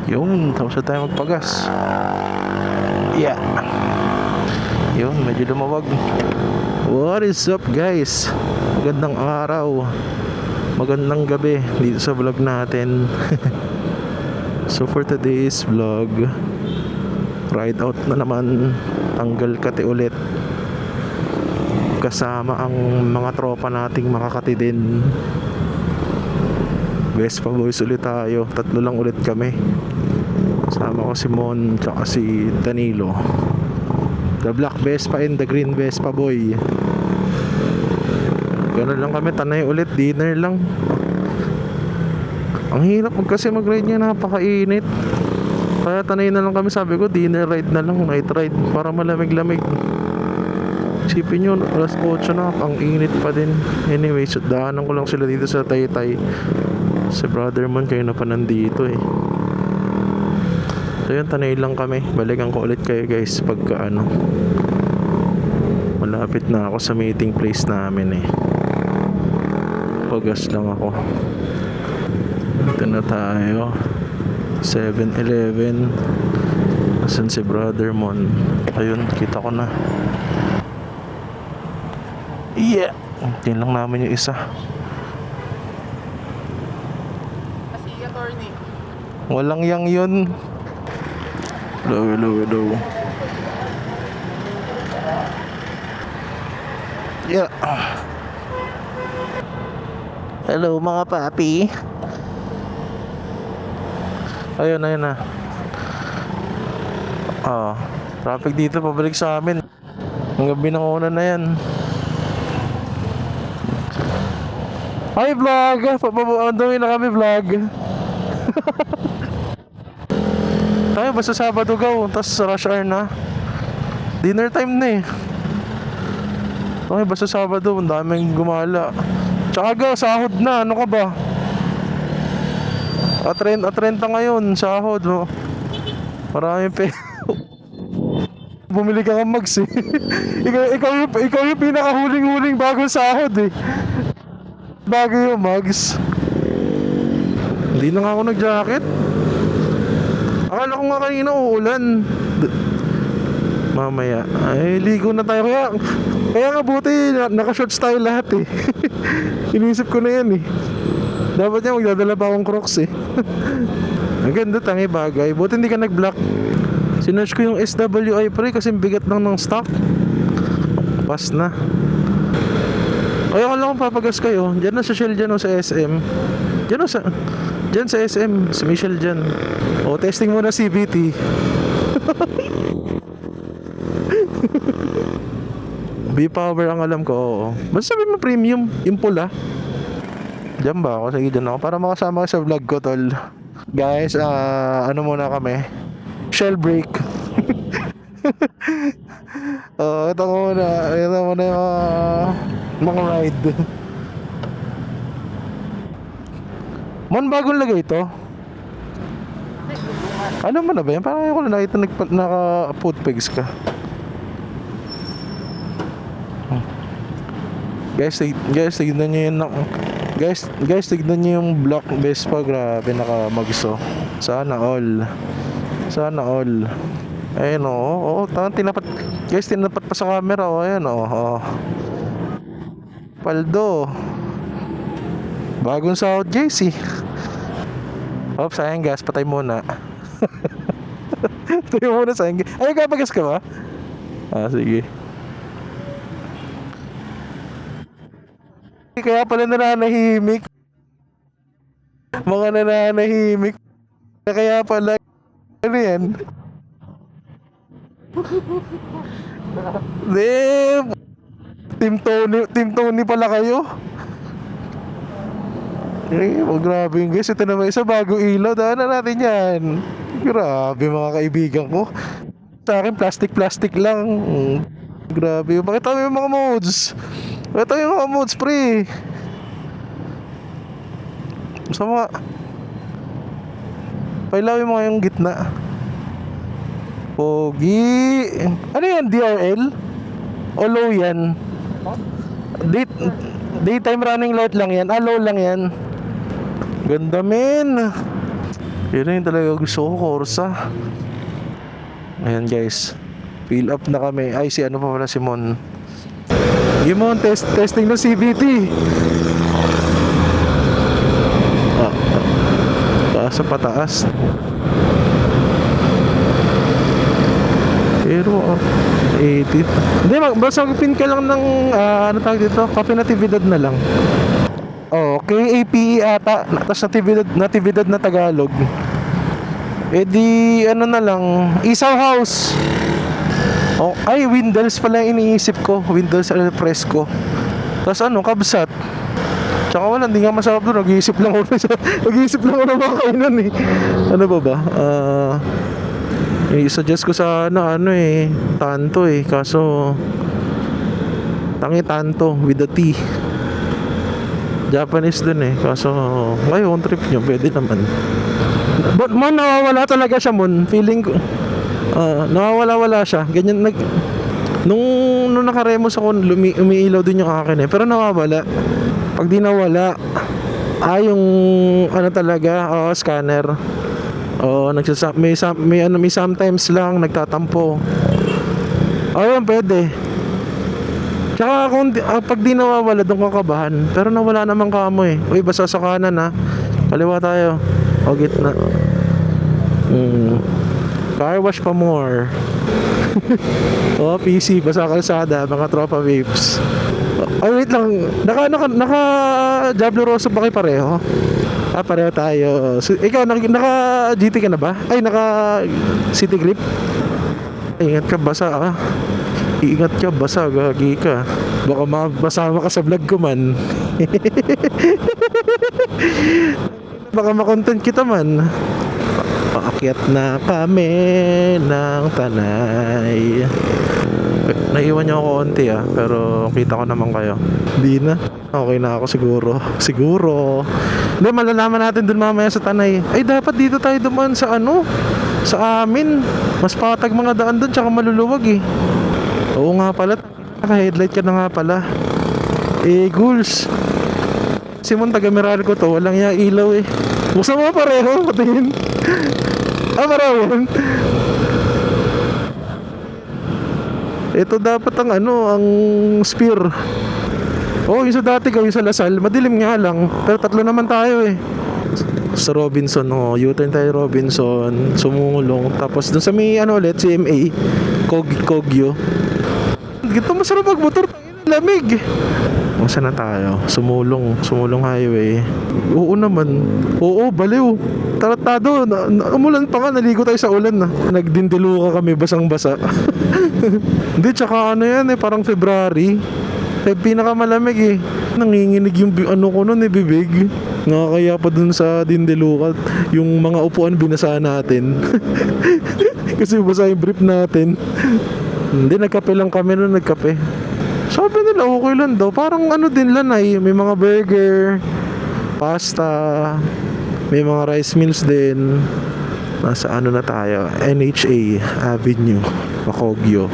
Yung, tapos na tayo magpagas. Yeah. Yun, medyo lumawag. What is up guys? Magandang araw, magandang gabi dito sa vlog natin. So for today's vlog, ride out na naman, tanggal kati ulit. Kasama ang mga tropa nating makakati din. Vespa boys ulit tayo, tatlo lang ulit kami. Kasama ko si Mon, tsaka si Danilo. The black Vespa and the green Vespa boy. Ganun lang kami, tanay ulit, dinner lang. Ang hirap kasi mag-ride niya, napakainit. Kaya tanay na lang kami, sabi ko dinner ride na lang, night ride, para malamig-lamig. Isipin nyo, alas 8 na, ang init pa din. Anyway, so daanan ko lang sila dito sa Taytay. Si brother man kayo na pa nandito eh. So yun, tanay lang kami. Balikan ko ulit kayo guys pagka ano, malapit na ako sa meeting place namin eh. Pagas lang ako. Ito na tayo, 7-Eleven. Asan si brother Mon? Ayun, kita ko na. Yeah, tingnan lang namin yung isa. Kasi attorney. Walang yang yun. Hello. Yeah. Hello mga papi. Ayun na. Traffic dito pabalik sa amin. Ang gabi ng una na yan. Hi vlog! Papabuandawin na kami vlog. Tayo basta Sabado gaw, tapos rush hour na. Dinner time na eh. Okay, basta Sabado, ang daming gumala. Tsaka gaw, sahod na, ano ka ba? At 30 ngayon, sahod mo. Maraming bumili ka ng mags eh. ikaw yung pinakahuling-huling bagong sahod eh. Bago yung mags. Hindi na nga ako nag-jacket. Akala ko nga kanina uulan. Mamaya ay ligo na tayo. Kaya nga buti naka-shorts tayo lahat eh. Inisip ko na yan eh. Dapat niya magdadala pa akong Crocs eh. Ang ganda, tangi bagay. Buti hindi ka nag-block. Sinerch ko yung SWI pre kasi bigat lang ng stock. Pas na. Kaya kung lang papagas kayo, dyan na sa Shell, dyan o sa SM. Dyan sa SM, si Michelle dyan. O, testing muna CVT. B-Power ang alam ko, oo. Basta sabi mo premium, yung pula. Dyan ba ako? Sige, dyan ako. Para makasama ka sa vlog ko, tol. Guys, ano muna kami? Shell break. Ito muna yung mga ride. Mon, bagong lagay ito. Alam mo na ba yan? Parang ako na nakita naka-food pegs ka. Guys, tignan nyo yun. Guys, tignan nyo yung black Vespa. Grabe, naka-magso. Sana all. Ayun o. Tinapat. Guys, tinapat pa sa camera o. Ayun o. Paldo. Bagong sahod JC. Oops, sayang gas. Patay muna. Patay muna, sayang gas. Ay, kapagas ka ba? Sige. Kaya pala nananahimik. Mga nananahimik. Kaya pala. Ano yan? Damn! Team Tony pala kayo. Grabe yun guys. Ito naman isa bagong ilaw. Daanan natin yan. Grabe mga kaibigan ko. Sa akin plastic lang. Grabe. Pakita mo yung mga modes. Pre. Sama. Pailawin mo yung gitna. Pogi. Ano yan? DRL? O low yan? Daytime running light lang yan. Low lang yan. Ganda men. Yun na yung talaga gusto ko, Corsa. Ayan guys, fill up na kami. Ay, si ano pa pala, si Mon. Mon, testing ng CVT. Taas sa pataas. Pero 80. Hindi, basta magpin ka lang ng ano tawag dito, Kape Natividad na lang. Oh, KAPE ata, tapos natividad na Tagalog. Eh di ano na lang, Isaw House. Oh, ay Windles pala yung iniisip ko, Windles al Fresco. Tapos ano, Kabsat. Tsaka wala, hindi nga masarap doon. Nag-iisip lang ako ng mga kainan eh. Ano ba? I-suggest ko sa ano eh, Tanto eh. Kaso Tanto with the T. Japanese dun eh. Kaso ngayon trip nyo, pwede naman. But Mon, nawawala talaga siya, Mon. Feeling ko nawawala siya. Ganyan nung nakaremos ako, umiilaw din yung akin eh. Pero nawawala. Pag di nawala, yung ano talaga, scanner. May sometimes lang nagtatampo. Ayun, pwede. Tsaka pag di nawawala, doon kakabahan. Pero nawala naman kamo eh. Uy, basta sa kanan ha. Kaliwa tayo. O gitna. Car wash pa more. PC, basta kalsada, mga tropa vapes. Ay, wait lang. Naka Diablo Rosso ba kayo pareho? Pareho tayo. So, ikaw, naka GT ka na ba? Ay, naka City Grip? Ingat ka, basa ka. Ingat ka, basa, gagi ka. Baka masama ka sa vlog ko man. Baka makontent kita man. Paakyat na kami ng Tanay. Naiwan niyo ako konti pero kita ko naman kayo. Hindi na. Okay na ako siguro. Hindi, malalaman natin dun mamaya sa Tanay. Ay, dapat dito tayo dumaan sa sa amin. Mas patag mga daan dun, tsaka maluluwag eh. Oo nga pala, naka-headlight ka na nga pala. Ghouls. Simon, taga Meralco to, walang ilaw eh. Buksan mo pareho, patingin. Pareho. Ito dapat ang spear. Oh, yung sa dati yung sa Lasal, madilim nga lang. Pero tatlo naman tayo eh. Sa Robinson, U-turn tayo Robinson, sumulong. Tapos dun sa may ulit, CMA, Kogyo. Gito masarap magmotor, lamig. Saan na tayo? Sumulong highway. Oo naman. Oo, baliw. Taratado. Umulan pa nga, naligo tayo sa ulan na. Nagdindiluka kami, basang-basa. Hindi, tsaka yan eh, parang February. Pinakamalamig eh. Nanginginig yung ko nun eh, bibig. Nakakaya pa dun sa Dindilukat. Yung mga upuan binasa natin. Kasi basa yung brief natin. Hindi, nagkape lang kami nun, nagkape. Sabi nila okay lang daw. Parang din lanay. May mga burger, pasta, may mga rice meals din. Nasa na tayo? NHA Avenue, Bacolod.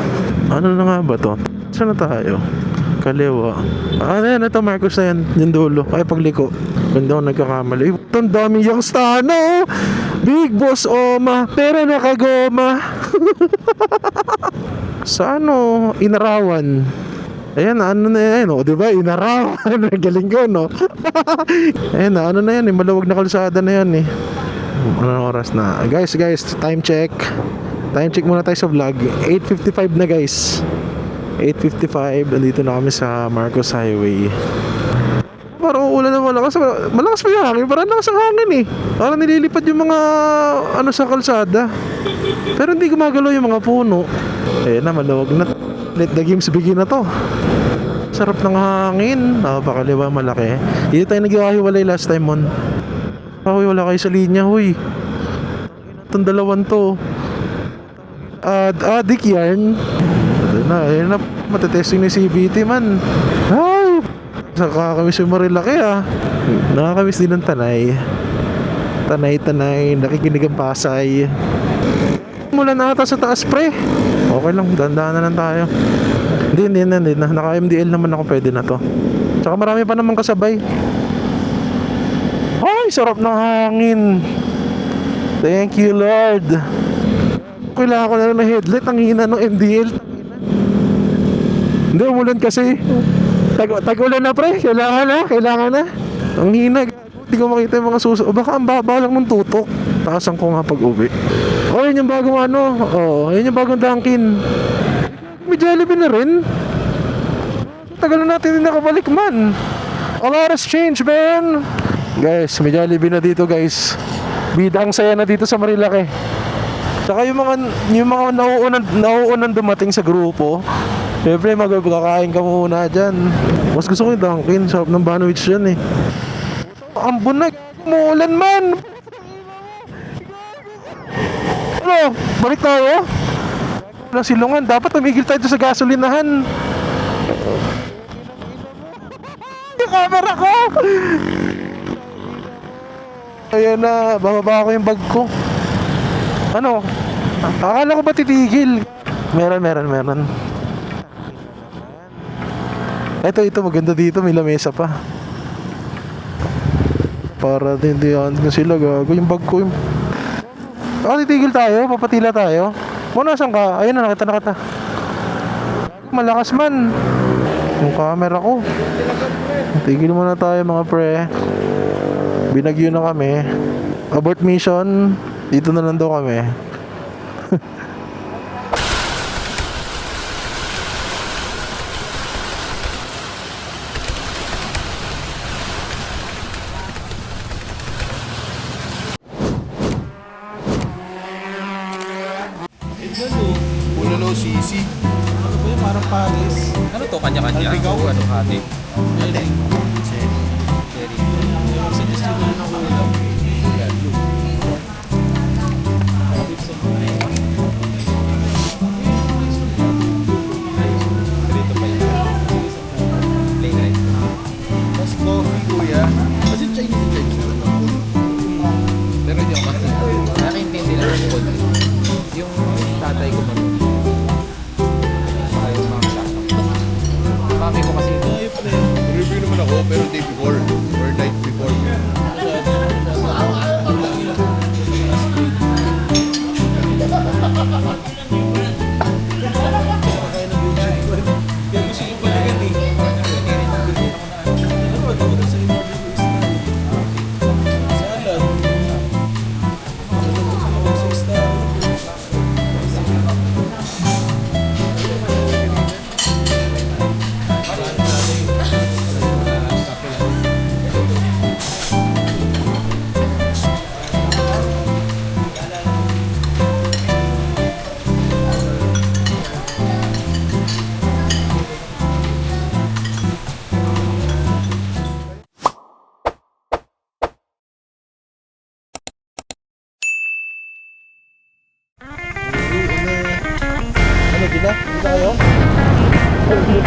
Ano na nga ba to? Saan na tayo? Kaliwa. Yan, ito Marcos na yan. Yung dulo. Ay, pagliko. Ganda ko nagkakamali. Ang dami yung stano. Big Boss Oma. Pera na kagoma. Sa Inarawan. Ayan, na yan, diba? Inarawan. Galing ko, no? Ayan, na yan, malawag na kalsada na yan, eh. Anong oras na? Guys, time check. Time check muna tayo sa vlog. 8:55 na, guys. 8:55. Nandito na kami sa Marcos Highway. Parang ulan na malakas. Malakas pa yung hangin. Parang lakas ang hangin, eh. Parang nililipad yung mga sa kalsada. Pero hindi gumagalaw yung mga puno. Ayan na, malawag na. Let the games begin na to. Sarap ng hangin. Pakaliwa malaki. Hindi tayo nag-iwahiwalay last time, Mon. Wala kayo sa linya, huy. Itong dalawan to. Dick Yarn. Ayun na, matetesting ni CBT, man. Ay, nakakamiss yung marilaki, Nakakamiss din ng Tanay. Tanay, nakikinig ang Pasay. Mula na ata sa taas, pre. Okay lang, dandaan na lang tayo. Hindi na. Naka-MDL naman ako, pwede na to. Tsaka marami pa naman kasabay. Ay, sarap ng hangin. Thank you, Lord. Kailangan ko na rin ng headlight. Ang hina ng MDL. Hindi, umulan kasi. Tag-ulan na, pre. Kailangan na. Ang hina. Hindi ko makita yung mga suso. O baka ang baba lang mong tutok. Taasan ko nga pag-uwi. Oh, yun yung bagong ano. Oh, yun yung bagong Dunkin. May Jollibee na rin. Tagal na natin hindi nakabalik man. A lot has changed, man. Guys, may Jollibee na dito, guys. Bida ang saya na dito sa Marilaki. Saka yung mga nauunang dumating sa grupo, siyempre magkakain ka muna dyan. Mas gusto ko yung Dunkin. Sarap ng Banwich dyan eh. Ambon na, umuulan man. Ano? Balik tayo? Walang silungan. Dapat tumigil tayo sa gasolinahan. Yung camera ko! Ayan na, bababa ko yung bag ko. Ano? Akala ko ba titigil? Meron. Ito maganda dito, may lamesa pa. Para hindi sila gago yung bag ko. Titigil tayo, papatila tayo. Muna, saan ka? Ayun na, nakita. Malakas man yung camera ko. Tigil muna tayo mga pre. Binagyo na kami. Abort mission. Dito na lang daw kami. Bulalo, sisi. Ano ba yun? Parang Paris. Ano to? Kanya-kanya? O ano hati? Cherry. Cherry. Suggest nyo na ng ulam. Dito pa yun. Plain rice. Mas coffee, kuya. Kasi Chinese na. Pero hindi ako kasi. Nakakaintindi lang ako cold. Yung tatay ko man. Ayaw mga kasama. Mami ko kasi ito. Review naman ako, pero day before. Or night before. Kaya gusto nyo balikan eh. Ano ba? Tawag sa in-order ko is salad. Tawag sa star. Ano, di na? Di na kayo? Sorry.